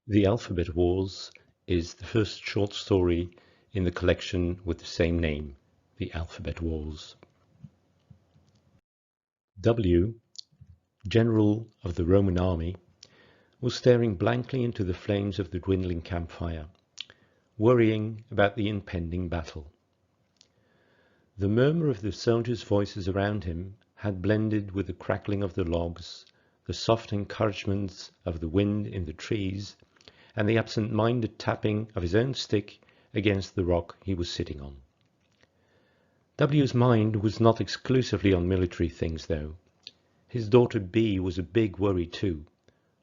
The Alphabet Wars is the first short story in the collection with the same name, The Alphabet Wars. W, general of the Roman army, was staring blankly into the flames of the dwindling campfire, worrying about the impending battle. The murmur of the soldiers' voices around him had blended with the crackling of the logs, the soft encouragements of the wind in the trees, and the absent-minded tapping of his own stick against the rock he was sitting on. W's mind was not exclusively on military things, though. His daughter B was a big worry too,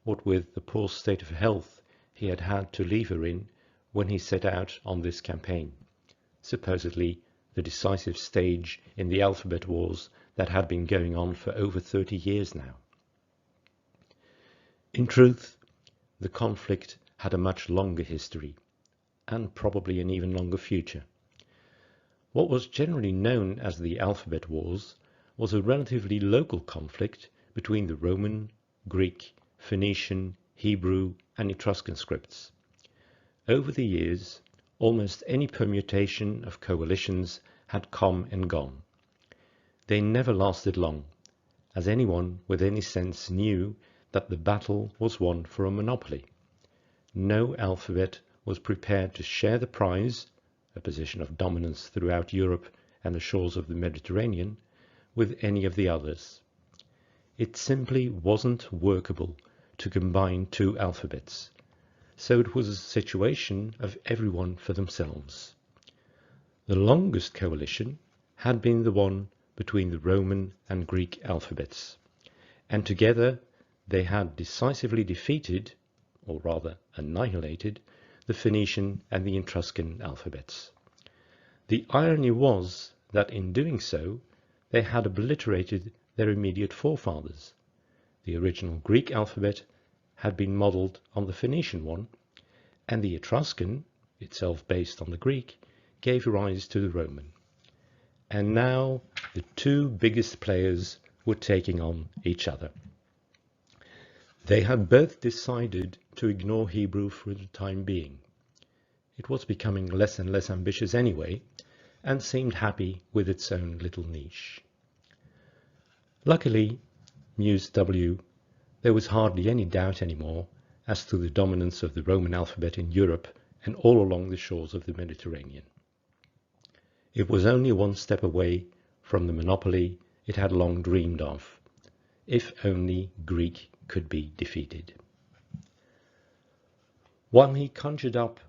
what with the poor state of health he had had to leave her in when he set out on this campaign, supposedly the decisive stage in the Alphabet Wars that had been going on for over 30 years now. In truth, the conflict had a much longer history, and probably an even longer future. What was generally known as the Alphabet Wars was a relatively local conflict between the Roman, Greek, Phoenician, Hebrew, and Etruscan scripts. Over the years, almost any permutation of coalitions had come and gone. They never lasted long, as anyone with any sense knew that the battle was won for a monopoly. No alphabet was prepared to share the prize, a position of dominance throughout Europe and the shores of the Mediterranean, with any of the others. It simply wasn't workable to combine two alphabets, so it was a situation of everyone for themselves. The longest coalition had been the one between the Roman and Greek alphabets, and together they had decisively defeated, or rather annihilated, the Phoenician and the Etruscan alphabets. The irony was that in doing so, they had obliterated their immediate forefathers. The original Greek alphabet had been modelled on the Phoenician one, and the Etruscan, itself based on the Greek, gave rise to the Roman. And now the two biggest players were taking on each other. They had both decided to ignore Hebrew for the time being. It was becoming less and less ambitious anyway, and seemed happy with its own little niche. Luckily, mused W, there was hardly any doubt anymore as to the dominance of the Roman alphabet in Europe and all along the shores of the Mediterranean. It was only one step away from the monopoly it had long dreamed of, if only Greek could be defeated. While he conjured up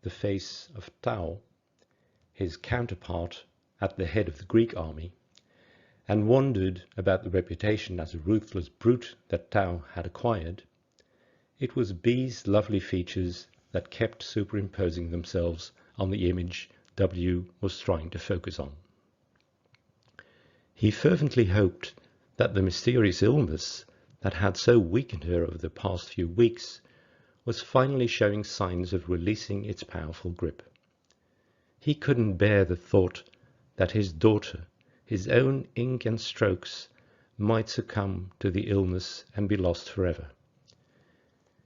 the face of Tao, his counterpart at the head of the Greek army, and wondered about the reputation as a ruthless brute that Tao had acquired, it was B's lovely features that kept superimposing themselves on the image W was trying to focus on. He fervently hoped that the mysterious illness that had so weakened her over the past few weeks was finally showing signs of releasing its powerful grip. He couldn't bear the thought that his daughter, his own ink and strokes, might succumb to the illness and be lost forever.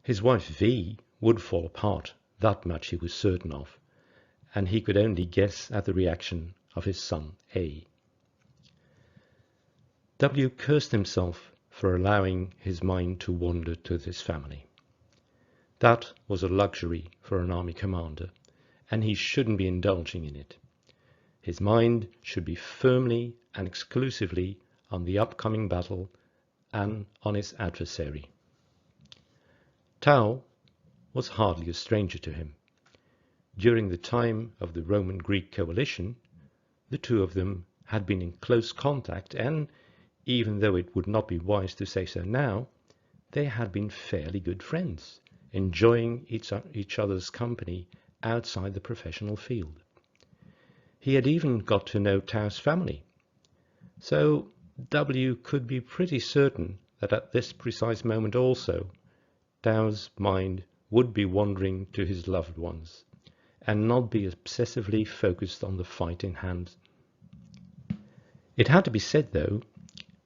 His wife V would fall apart, that much he was certain of, and he could only guess at the reaction of his son A. W cursed himself for allowing his mind to wander to this family. That was a luxury for an army commander, and he shouldn't be indulging in it. His mind should be firmly and exclusively on the upcoming battle and on his adversary. Tao was hardly a stranger to him. During the time of the Roman-Greek coalition, the two of them had been in close contact, and, even though it would not be wise to say so now, they had been fairly good friends, enjoying each other's company outside the professional field. He had even got to know Tao's family, so W could be pretty certain that at this precise moment also, Tao's mind would be wandering to his loved ones, and not be obsessively focused on the fight in hand. It had to be said, though,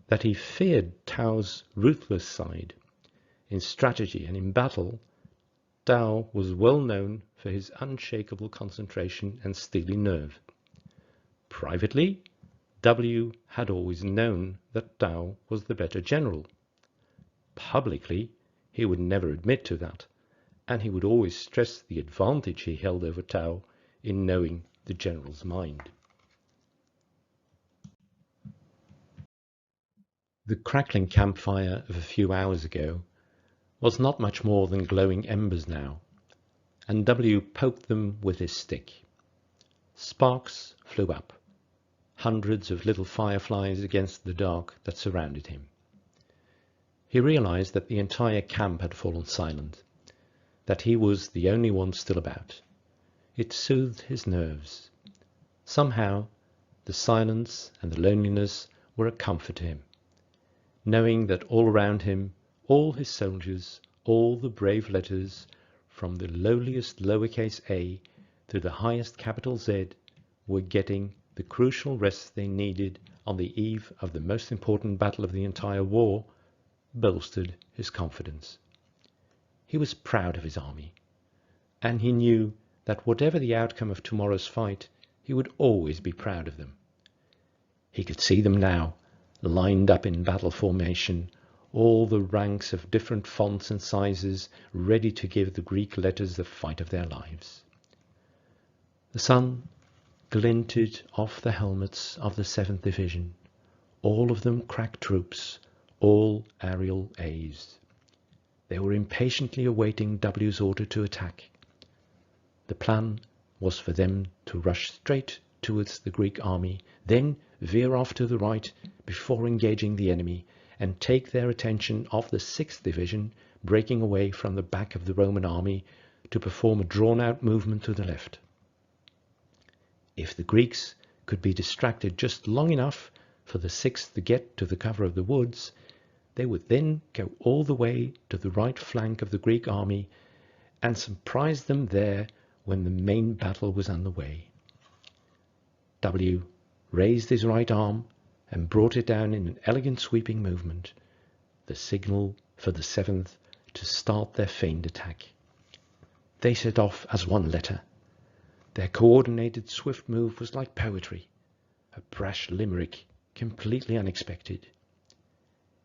that he feared Tao's ruthless side. In strategy and in battle, Tao was well known for his unshakable concentration and steely nerve. Privately, W had always known that Tao was the better general. Publicly, he would never admit to that, and he would always stress the advantage he held over Tao in knowing the general's mind. The crackling campfire of a few hours ago was not much more than glowing embers now, and W poked them with his stick. Sparks flew up, hundreds of little fireflies against the dark that surrounded him. He realized that the entire camp had fallen silent, that he was the only one still about. It soothed his nerves. Somehow, the silence and the loneliness were a comfort to him, knowing that all around him, all his soldiers, all the brave letters, from the lowliest lowercase a to the highest capital Z, were getting the crucial rest they needed on the eve of the most important battle of the entire war, bolstered his confidence. He was proud of his army, and he knew that whatever the outcome of tomorrow's fight, he would always be proud of them. He could see them now, lined up in battle formation, all the ranks of different fonts and sizes, ready to give the Greek letters the fight of their lives. The sun glinted off the helmets of the 7th Division, all of them crack troops, all aerial A's. They were impatiently awaiting W's order to attack. The plan was for them to rush straight towards the Greek army, then veer off to the right before engaging the enemy, and take their attention off the 6th Division, breaking away from the back of the Roman army to perform a drawn-out movement to the left. If the Greeks could be distracted just long enough for the 6th to get to the cover of the woods, they would then go all the way to the right flank of the Greek army and surprise them there when the main battle was underway. W raised his right arm and brought it down in an elegant sweeping movement, the signal for the 7th to start their feigned attack. They set off as one letter. Their coordinated, swift move was like poetry, a brash limerick, completely unexpected.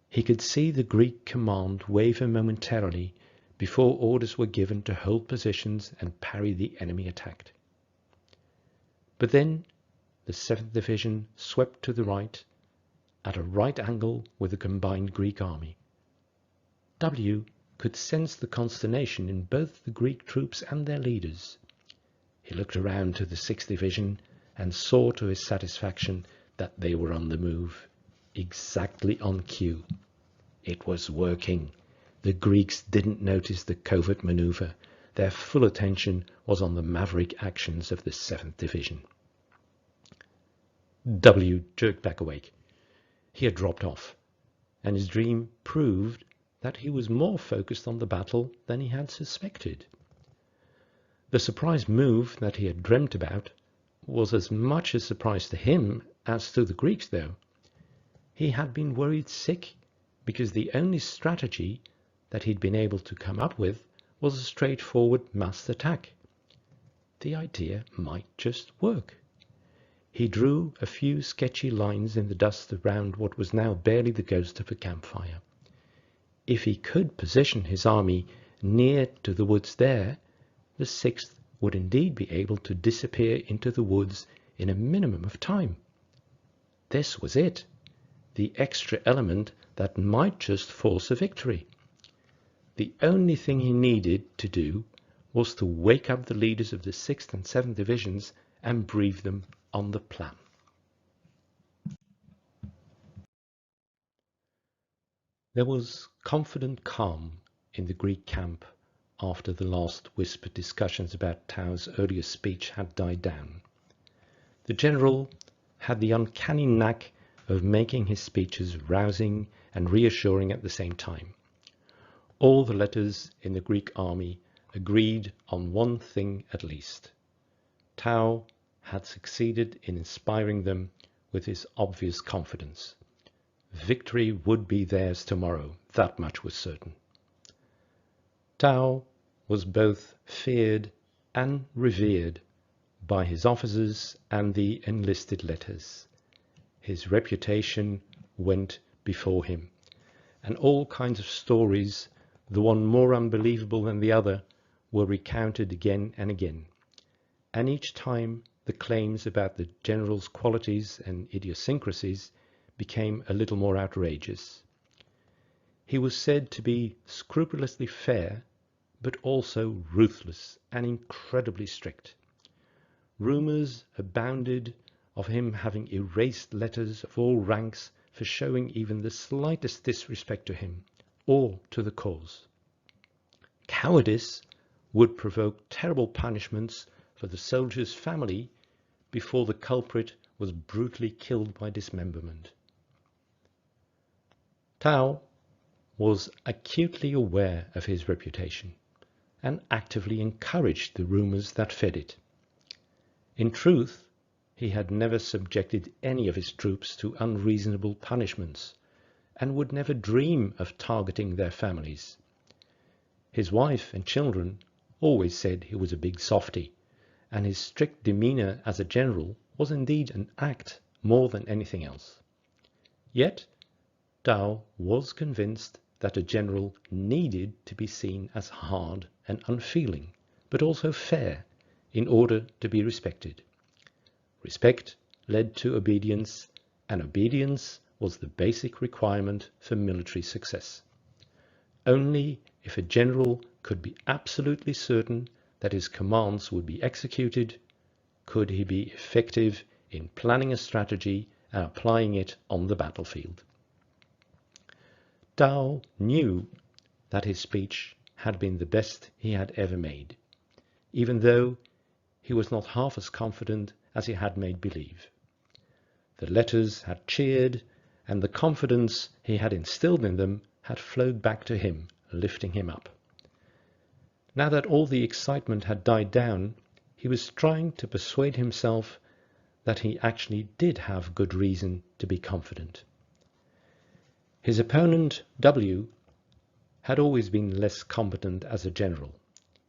He could see the Greek command waver momentarily before orders were given to hold positions and parry the enemy attacked. But then the 7th Division swept to the right, at a right angle with the combined Greek army. W could sense the consternation in both the Greek troops and their leaders. He looked around to the 6th Division and saw to his satisfaction that they were on the move, exactly on cue. It was working. The Greeks didn't notice the covert maneuver. Their full attention was on the maverick actions of the 7th Division. W jerked back awake. He had dropped off, and his dream proved that he was more focused on the battle than he had suspected. The surprise move that he had dreamt about was as much a surprise to him as to the Greeks, though. He had been worried sick because the only strategy that he'd been able to come up with was a straightforward mass attack. The idea might just work. He drew a few sketchy lines in the dust around what was now barely the ghost of a campfire. If he could position his army near to the woods there, the 6th would indeed be able to disappear into the woods in a minimum of time. This was it, the extra element that might just force a victory. The only thing he needed to do was to wake up the leaders of the 6th and 7th Divisions and brief them on the plan. There was confident calm in the Greek camp after the last whispered discussions about Tao's earlier speech had died down. The general had the uncanny knack of making his speeches rousing and reassuring at the same time. All the letters in the Greek army agreed on one thing at least. Tao had succeeded in inspiring them with his obvious confidence. Victory would be theirs tomorrow, that much was certain. Tao was both feared and revered by his officers and the enlisted letters. His reputation went before him, and all kinds of stories, the one more unbelievable than the other, were recounted again and again. And each time the claims about the general's qualities and idiosyncrasies became a little more outrageous. He was said to be scrupulously fair, but also ruthless and incredibly strict. Rumours abounded of him having erased letters of all ranks for showing even the slightest disrespect to him or to the cause. Cowardice would provoke terrible punishments for the soldier's family before the culprit was brutally killed by dismemberment. Tao was acutely aware of his reputation and actively encouraged the rumours that fed it. In truth, he had never subjected any of his troops to unreasonable punishments and would never dream of targeting their families. His wife and children always said he was a big softy, and his strict demeanour as a general was indeed an act more than anything else. Yet, Tao was convinced that a general needed to be seen as hard and unfeeling, but also fair, in order to be respected. Respect led to obedience, and obedience was the basic requirement for military success. Only if a general could be absolutely certain that his commands would be executed, could he be effective in planning a strategy and applying it on the battlefield. Tao knew that his speech had been the best he had ever made, even though he was not half as confident as he had made believe. The letters had cheered, and the confidence he had instilled in them had flowed back to him, lifting him up. Now that all the excitement had died down, he was trying to persuade himself that he actually did have good reason to be confident. His opponent, W, had always been less competent as a general,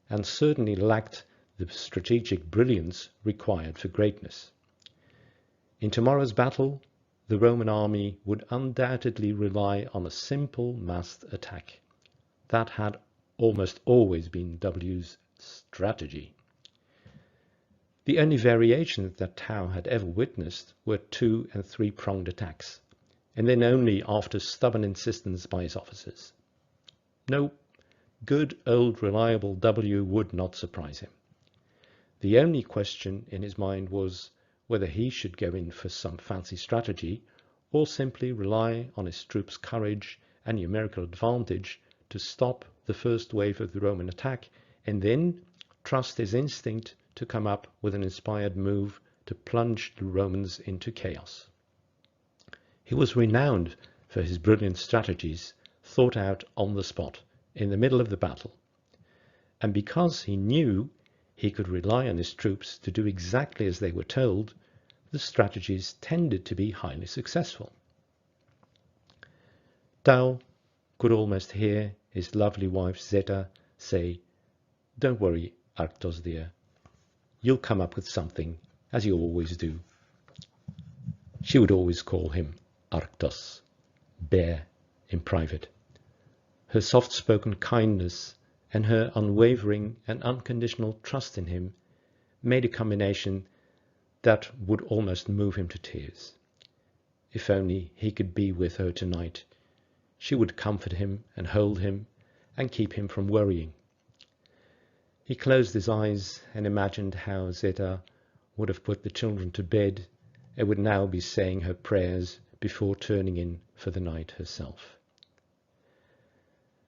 and certainly lacked the strategic brilliance required for greatness. In tomorrow's battle, the Roman army would undoubtedly rely on a simple massed attack. That had almost always been W's strategy. The only variations that Tao had ever witnessed were 2- and 3-pronged attacks, and then only after stubborn insistence by his officers. No, good old reliable W would not surprise him. The only question in his mind was whether he should go in for some fancy strategy or simply rely on his troops' courage and numerical advantage to stop the first wave of the Roman attack and then trust his instinct to come up with an inspired move to plunge the Romans into chaos. He was renowned for his brilliant strategies thought out on the spot in the middle of the battle, and because he knew he could rely on his troops to do exactly as they were told, the strategies tended to be highly successful. Tao could almost hear his lovely wife Zeta say, "Don't worry, Arctos dear, you'll come up with something, as you always do." She would always call him Arctos, bear, in private. Her soft-spoken kindness and her unwavering and unconditional trust in him made a combination that would almost move him to tears. If only he could be with her tonight, she would comfort him and hold him and keep him from worrying. He closed his eyes and imagined how Zeta would have put the children to bed and would now be saying her prayers before turning in for the night herself.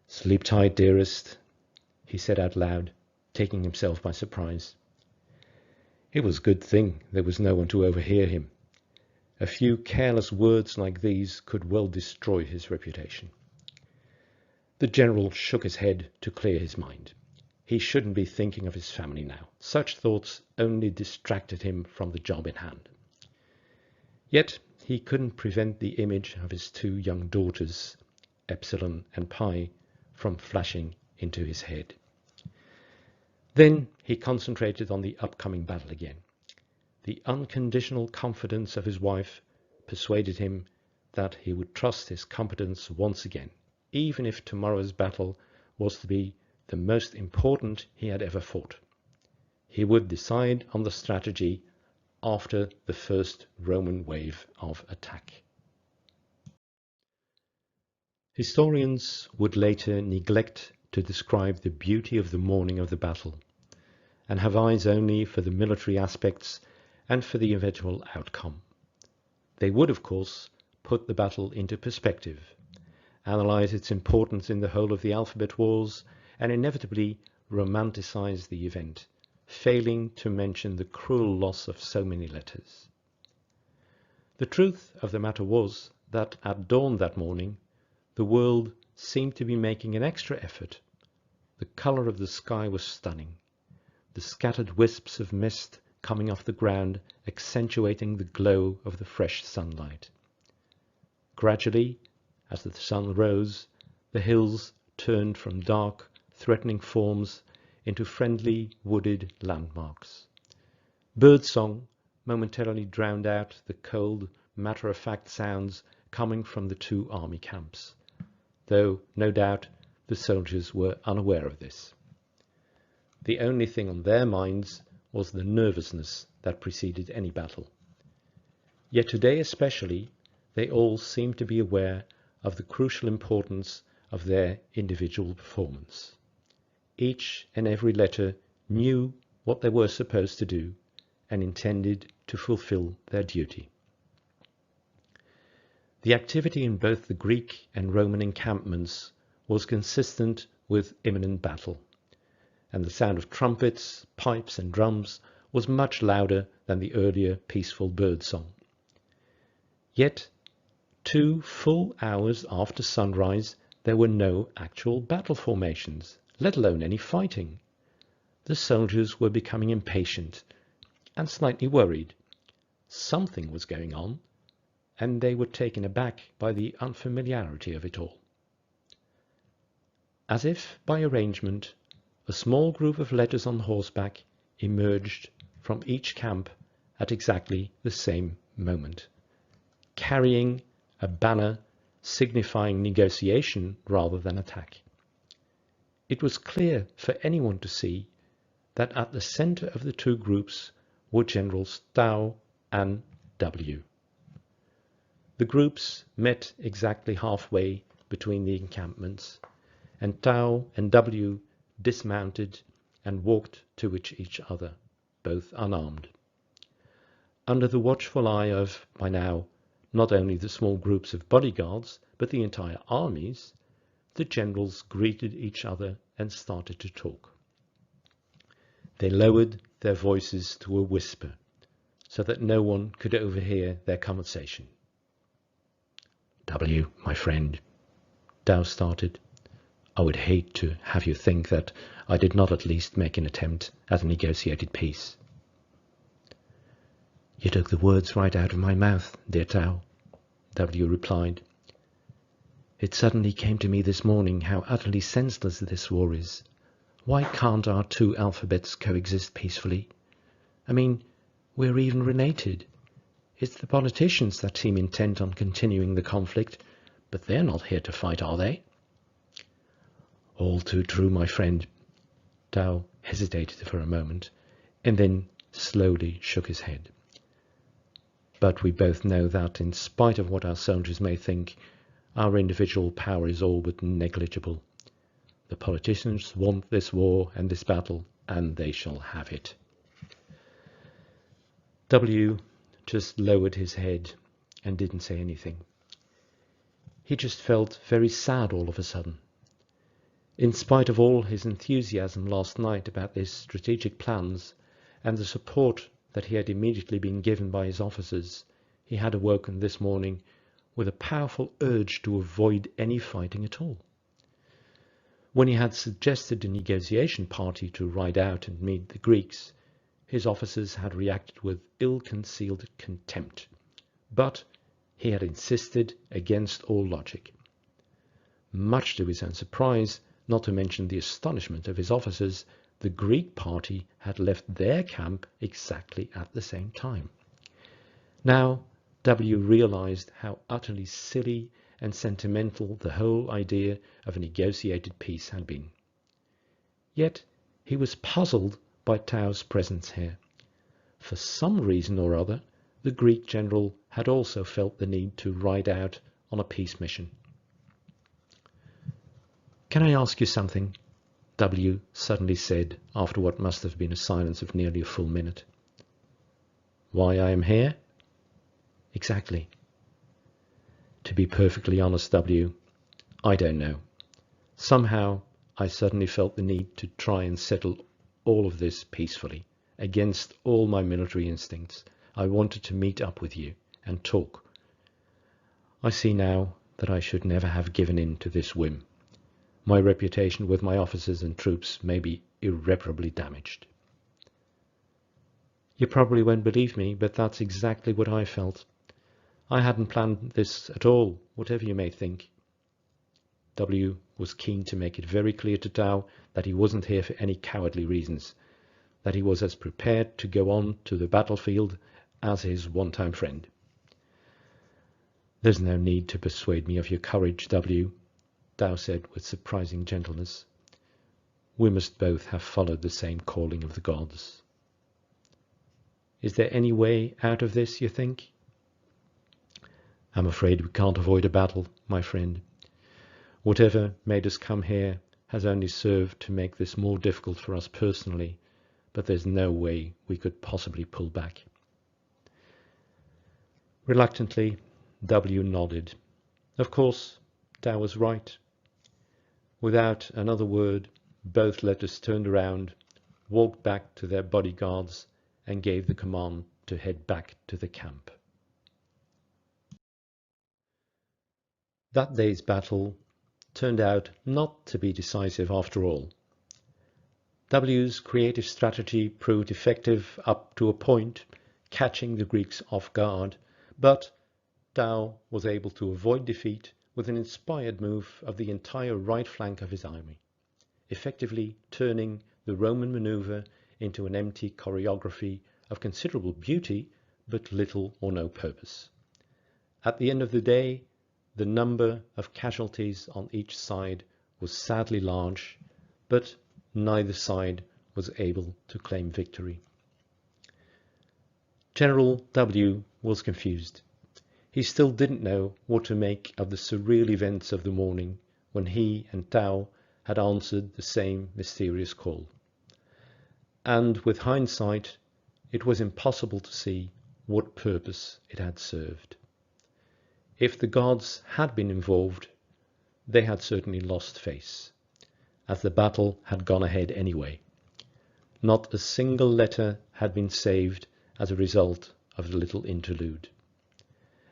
"Sleep tight, dearest," he said out loud, taking himself by surprise. It was a good thing there was no one to overhear him. A few careless words like these could well destroy his reputation. The general shook his head to clear his mind. He shouldn't be thinking of his family now. Such thoughts only distracted him from the job in hand. Yet he couldn't prevent the image of his 2 young daughters, Epsilon and Pi, from flashing into his head. Then he concentrated on the upcoming battle again. The unconditional confidence of his wife persuaded him that he would trust his competence once again, even if tomorrow's battle was to be the most important he had ever fought. He would decide on the strategy after the first Roman wave of attack. Historians would later neglect to describe the beauty of the morning of the battle, and have eyes only for the military aspects and for the eventual outcome. They would, of course, put the battle into perspective, analyze its importance in the whole of the Alphabet Wars, and inevitably romanticize the event, failing to mention the cruel loss of so many letters. The truth of the matter was that at dawn that morning, the world seemed to be making an extra effort. The color of the sky was stunning, the scattered wisps of mist coming off the ground accentuating the glow of the fresh sunlight. Gradually, as the sun rose, the hills turned from dark, threatening forms into friendly, wooded landmarks. Birdsong momentarily drowned out the cold, matter-of-fact sounds coming from the two army camps, though no doubt the soldiers were unaware of this. The only thing on their minds was the nervousness that preceded any battle. Yet today especially, they all seemed to be aware of the crucial importance of their individual performance. Each and every letter knew what they were supposed to do and intended to fulfill their duty. The activity in both the Greek and Roman encampments was consistent with imminent battle, and the sound of trumpets, pipes, and drums was much louder than the earlier peaceful birdsong. Yet, 2 full hours after sunrise, there were no actual battle formations, let alone any fighting. The soldiers were becoming impatient and slightly worried. Something was going on, and they were taken aback by the unfamiliarity of it all. As if by arrangement, a small group of letters on horseback emerged from each camp at exactly the same moment, carrying a banner signifying negotiation rather than attack. It was clear for anyone to see that at the center of the two groups were Generals Tau and W. The groups met exactly halfway between the encampments, and Tau and W dismounted and walked to each other, both unarmed. Under the watchful eye of, by now, not only the small groups of bodyguards, but the entire armies, the generals greeted each other and started to talk. They lowered their voices to a whisper, so that no one could overhear their conversation. "W, my friend," Tau started, "I would hate to have you think that I did not at least make an attempt at a negotiated peace." "You took the words right out of my mouth, dear Tau," W replied. "It suddenly came to me this morning how utterly senseless this war is. Why can't our two alphabets coexist peacefully? I mean, we're even related. It's the politicians that seem intent on continuing the conflict, but they're not here to fight, are they?" "All too true, my friend." Tau hesitated for a moment, and then slowly shook his head. "But we both know that, in spite of what our soldiers may think, our individual power is all but negligible. The politicians want this war and this battle, and they shall have it." W just lowered his head and didn't say anything. He just felt very sad all of a sudden. In spite of all his enthusiasm last night about their strategic plans and the support that he had immediately been given by his officers, he had awoken this morning with a powerful urge to avoid any fighting at all. When he had suggested a negotiation party to ride out and meet the Greeks, his officers had reacted with ill-concealed contempt, but he had insisted against all logic. Much to his own surprise, not to mention the astonishment of his officers, the Greek party had left their camp exactly at the same time. Now W realized how utterly silly and sentimental the whole idea of a negotiated peace had been. Yet he was puzzled by Tau's presence here. For some reason or other, the Greek general had also felt the need to ride out on a peace mission. "Can I ask you something?" W suddenly said after what must have been a silence of nearly a full minute. "Why I am here?" "Exactly." "To be perfectly honest, W, I don't know. Somehow I suddenly felt the need to try and settle all of this peacefully. Against all my military instincts, I wanted to meet up with you and talk. I see now that I should never have given in to this whim. My reputation with my officers and troops may be irreparably damaged." "You probably won't believe me, but that's exactly what I felt. I hadn't planned this at all, whatever you may think." W was keen to make it very clear to Tao that he wasn't here for any cowardly reasons, that he was as prepared to go on to the battlefield as his one-time friend. "There's no need to persuade me of your courage, W," Tao said with surprising gentleness. "We must both have followed the same calling of the gods." "Is there any way out of this, you think?" "I'm afraid we can't avoid a battle, my friend. Whatever made us come here has only served to make this more difficult for us personally, but there's no way we could possibly pull back." Reluctantly, W nodded. Of course, Tao was right. Without another word, both letters turned around, walked back to their bodyguards, and gave the command to head back to the camp. That day's battle turned out not to be decisive after all. W's creative strategy proved effective up to a point, catching the Greeks off guard, but Tao was able to avoid defeat with an inspired move of the entire right flank of his army, effectively turning the Roman maneuver into an empty choreography of considerable beauty but little or no purpose. At the end of the day, the number of casualties on each side was sadly large, but neither side was able to claim victory. General W was confused. He still didn't know what to make of the surreal events of the morning when he and Tao had answered the same mysterious call. And with hindsight, it was impossible to see what purpose it had served. If the gods had been involved, they had certainly lost face, as the battle had gone ahead anyway. Not a single letter had been saved as a result of the little interlude,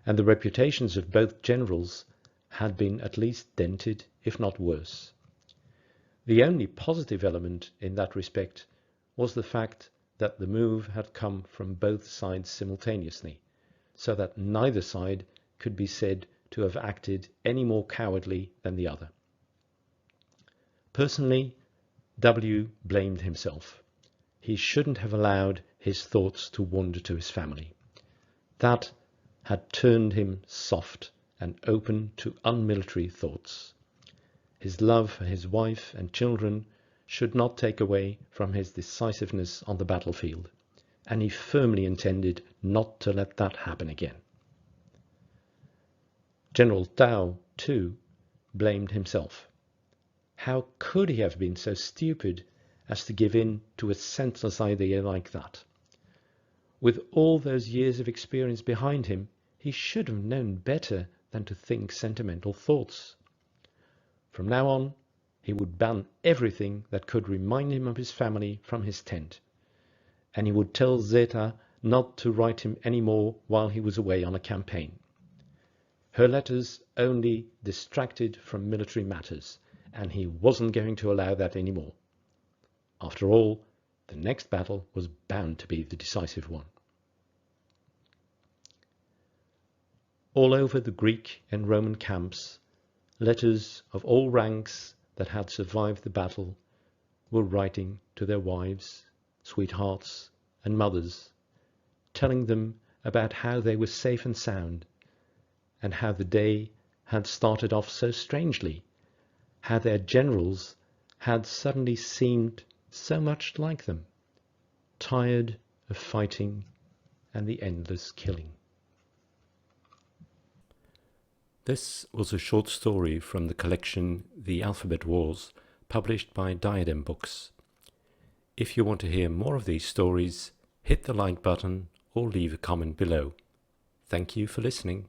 and the reputations of both generals had been at least dented, if not worse. The only positive element in that respect was the fact that the move had come from both sides simultaneously, so that neither side could be said to have acted any more cowardly than the other. Personally, W blamed himself. He shouldn't have allowed his thoughts to wander to his family. That had turned him soft and open to unmilitary thoughts. His love for his wife and children should not take away from his decisiveness on the battlefield, and he firmly intended not to let that happen again. General Tao, too, blamed himself. How could he have been so stupid as to give in to a senseless idea like that? With all those years of experience behind him, he should have known better than to think sentimental thoughts. From now on, he would ban everything that could remind him of his family from his tent, and he would tell Zeta not to write him any more while he was away on a campaign. Her letters only distracted from military matters, and he wasn't going to allow that anymore. After all, the next battle was bound to be the decisive one. All over the Greek and Roman camps, letters of all ranks that had survived the battle were writing to their wives, sweethearts, and mothers, telling them about how they were safe and sound, and how the day had started off so strangely, how their generals had suddenly seemed so much like them, tired of fighting and the endless killing. This was a short story from the collection The Alphabet Wars, published by Diadem Books. If you want to hear more of these stories, hit the like button or leave a comment below. Thank you for listening.